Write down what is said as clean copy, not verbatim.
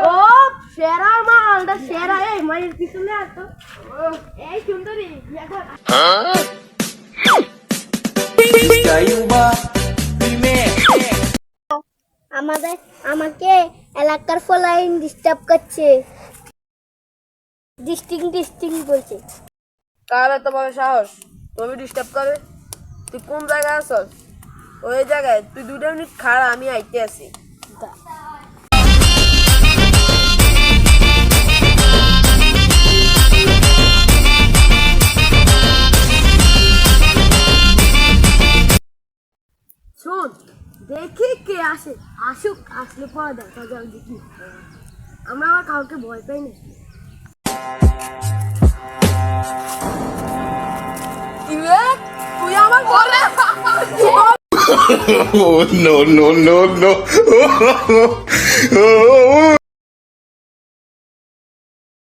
ও সেরা মালটা সেরা এই মায়ের পিছনে আসতো এই সুন্দরী আমাকে এলাকার ফলাইন ডিস্টার্ব করছে ডিস্টিং বলছে কার তোমার সাহস তুমি ডিস্টার্ব করে তুই কোন জায়গায় আছস ওই জায়গায় তুই 2 মিনিট খাড়া আমি আইতে আছি শোন দেখি কে আসে আসুক আসলে পরে দেখা যাবে দেখি আমরা আবার কাউকে ভয় পাই না তুই আমার বলে Oh, no, no, no, no.